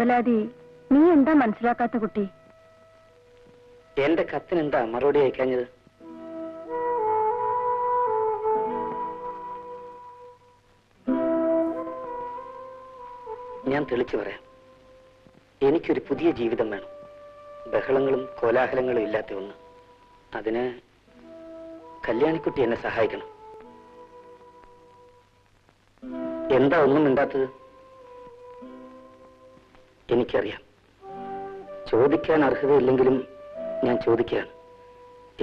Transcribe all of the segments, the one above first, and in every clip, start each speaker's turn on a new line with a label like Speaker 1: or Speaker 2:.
Speaker 1: വേവലാതി നീ എന്താ മനസ്സിലാക്കാത്ത കുട്ടി?
Speaker 2: എന്റെ കത്തിനെന്താ മറുപടി അയക്കാഞ്ഞത്? ഞാൻ തെളിച്ചു പറയാം. എനിക്കൊരു പുതിയ ജീവിതം വേണം. ബഹളങ്ങളും കോലാഹലങ്ങളും ഇല്ലാത്ത ഒന്ന്. അതിന് കല്യാണിക്കുട്ടി എന്നെ സഹായിക്കണം. എന്താ ഒന്നും മിണ്ടാത്തത്? എനിക്കറിയാം, ചോദിക്കാൻ അർഹതയില്ലെങ്കിലും ഞാൻ ചോദിക്കുകയാണ്.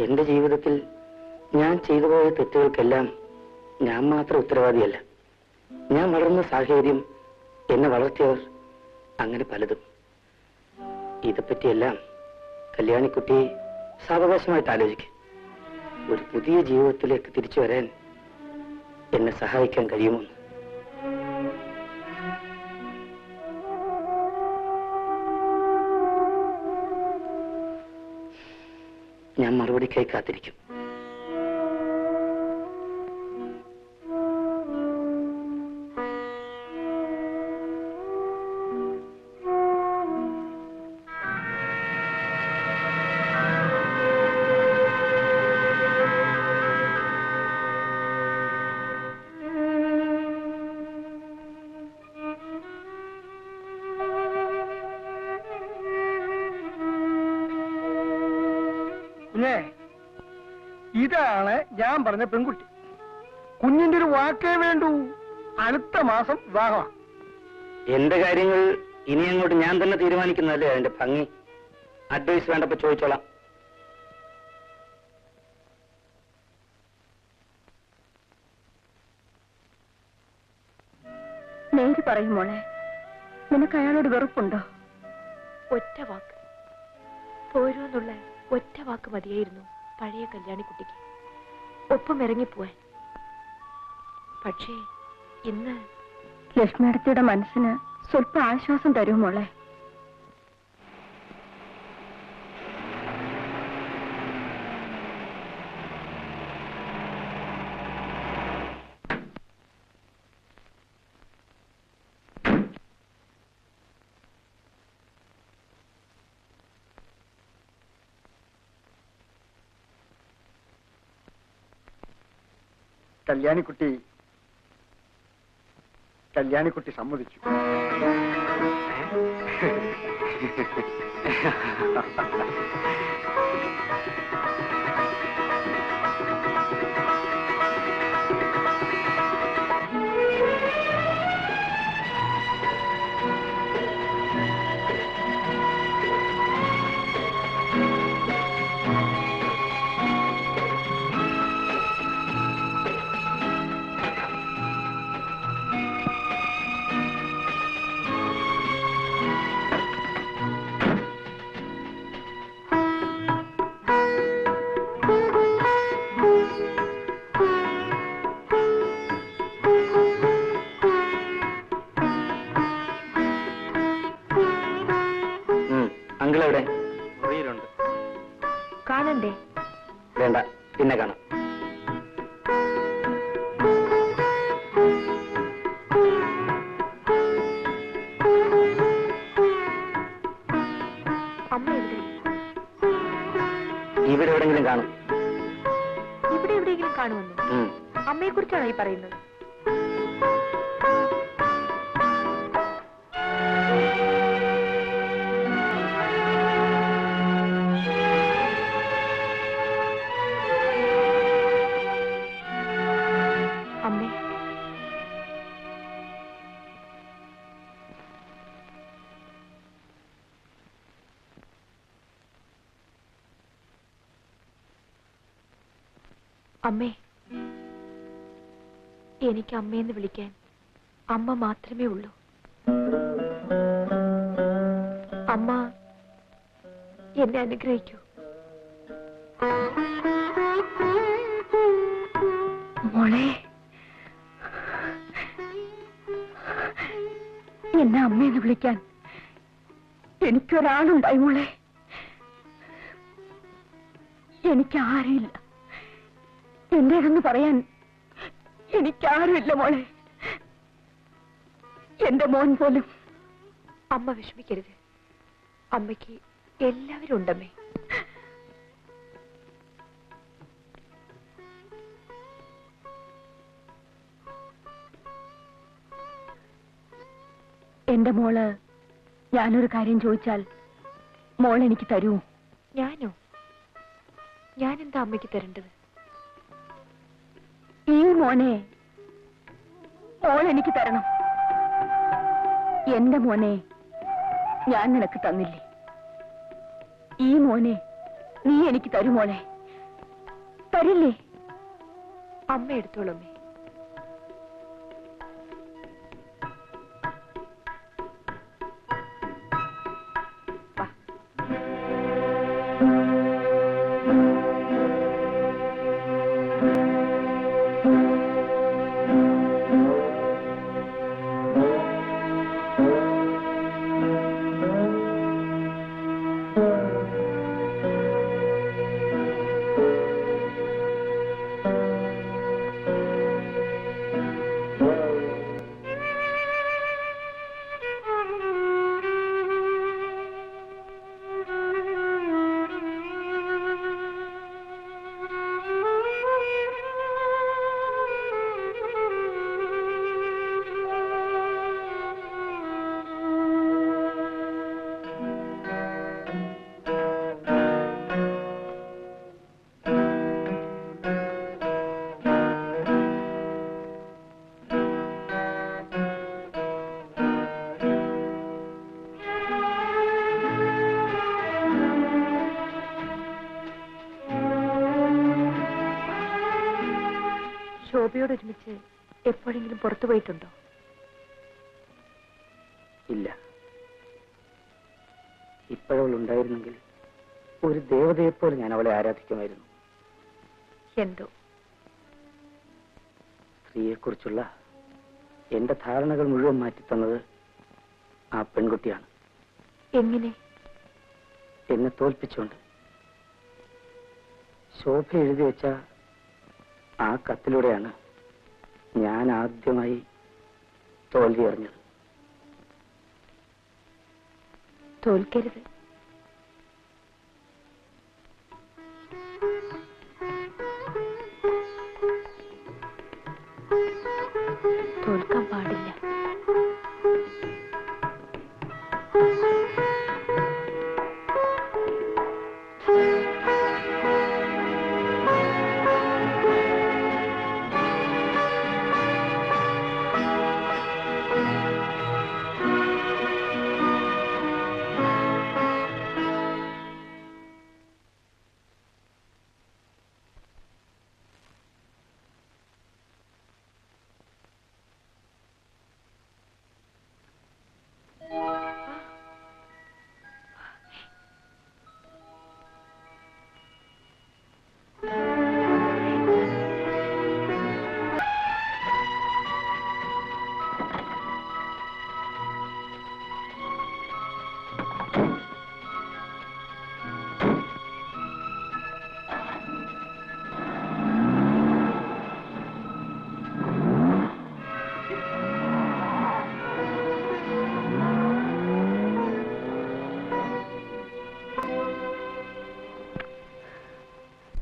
Speaker 2: എന്റെ ജീവിതത്തിൽ ഞാൻ ചെയ്തു പോയ തെറ്റുകൾക്കെല്ലാം ഞാൻ മാത്രം ഉത്തരവാദിയല്ല. ഞാൻ വളർന്ന സാഹചര്യം, എന്നെ വളർത്തിയവർ, അങ്ങനെ പലതും. ഇതെപ്പറ്റിയെല്ലാം കല്യാണിക്കുട്ടി സാവകാശമായിട്ട് ആലോചിക്കും. ഒരു പുതിയ ജീവിതത്തിലേക്ക് തിരിച്ചു വരാൻ എന്നെ സഹായിക്കാൻ കഴിയുമോ? ഞാൻ മറുപടിക്കായി കാത്തിരിക്കും.
Speaker 3: ഇതാണ് ഞാൻ പറഞ്ഞ പെൺകുട്ടി. കുഞ്ഞിന്റെ ഒരു വാക്കേ വേണ്ടൂ. അടുത്ത മാസം വിവാഹമാണ്.
Speaker 2: എന്റെ കാര്യങ്ങൾ ഇനി അങ്ങോട്ട് ഞാൻ തന്നെ തീരുമാനിക്കുന്നതല്ലേ അതിന്റെ ഭംഗി. അഡ്വൈസ് വേണ്ടപ്പോ ചോദിച്ചോളാം.
Speaker 1: നേര് പറയും മോളെ, നിനക്ക് അയാളോട് വെറുപ്പുണ്ടോ?
Speaker 4: ഒറ്റ വാക്ക് പോരൂന്നുള്ള ഒറ്റ വാക്ക് മതിയായിരുന്നു പഴയ കല്യാണിക്കുട്ടിക്ക് ഒപ്പം ഇറങ്ങിപ്പോവാൻ. പക്ഷേ ഇന്ന്
Speaker 1: ലക്ഷ്മിയടത്തിയുടെ മനസ്സിന് സ്വല്പം ആശ്വാസം തരൂ മോളെ.
Speaker 3: കല്യാണിക്കുട്ടി സമ്മതിച്ചു.
Speaker 2: അങ്കിളെവിടെ?
Speaker 4: കാണണ്ടേ?
Speaker 2: വേണ്ട, പിന്നെ കാണാം.
Speaker 4: അമ്മ എവിടെ?
Speaker 2: ഇവിടെ എവിടെങ്കിലും കാണും.
Speaker 4: ഇവിടെ എവിടെയെങ്കിലും കാണുമെന്നോ? അമ്മയെ കുറിച്ചാണോ ഈ പറയുന്നത്? അമ്മേ, അമ്മേ, എനിക്ക് അമ്മയെന്ന് വിളിക്കാൻ അമ്മ മാത്രമേ ഉള്ളൂ. അമ്മ എന്നെ അനുഗ്രഹിക്കൂ.
Speaker 1: മോളെ, എന്നെ അമ്മയെന്ന് വിളിക്കാൻ എനിക്കൊരാളുണ്ടായി മോളെ. എനിക്കാരുമില്ല. എന്റേതെന്ന് പറയാൻ എനിക്കാരുമില്ല മോളെ. എന്റെ മോൻ പോലും
Speaker 4: അമ്മ വിഷമിക്കരുത്. അമ്മയ്ക്ക് എല്ലാവരും ഉണ്ടമ്മേ.
Speaker 1: എന്റെ മോള് ഞാനൊരു കാര്യം ചോദിച്ചാൽ മോൾ എനിക്ക് തരൂ?
Speaker 4: ഞാനോ? ഞാനെന്താ അമ്മയ്ക്ക് തരേണ്ടത്?
Speaker 1: ഈ മോനെ മോൾ എനിക്ക് തരണം. എന്റെ മോനെ ഞാൻ നിനക്ക് തന്നില്ലേ? ഈ മോനെ നീ എനിക്ക് തരൂ മോളെ. തരില്ലേ?
Speaker 4: അമ്മ എടുത്തോളൂ അമ്മേ. ശോഭയോട് ഒരുമിച്ച് എപ്പോഴെങ്കിലും പുറത്തു പോയിട്ടുണ്ടോ?
Speaker 2: ഇല്ല. ഇപ്പോഴവൾ ഉണ്ടായിരുന്നെങ്കിൽ ഒരു ദേവതയെപ്പോലെ ഞാൻ അവളെ ആരാധിക്കുമായിരുന്നു.
Speaker 4: എന്തോ
Speaker 2: സ്ത്രീയെക്കുറിച്ചുള്ള എന്റെ ധാരണകൾ മുഴുവൻ മാറ്റിത്തന്നത് ആ പെൺകുട്ടിയാണ്.
Speaker 4: എങ്ങനെ?
Speaker 2: എന്നെ തോൽപ്പിച്ചുകൊണ്ട്. ശോഭ എഴുതി വെച്ച ആ കത്തിലൂടെയാണ് ഞാൻ ആദ്യമായി തോൽവി അറിഞ്ഞത്.
Speaker 4: തോൽക്കരുത്.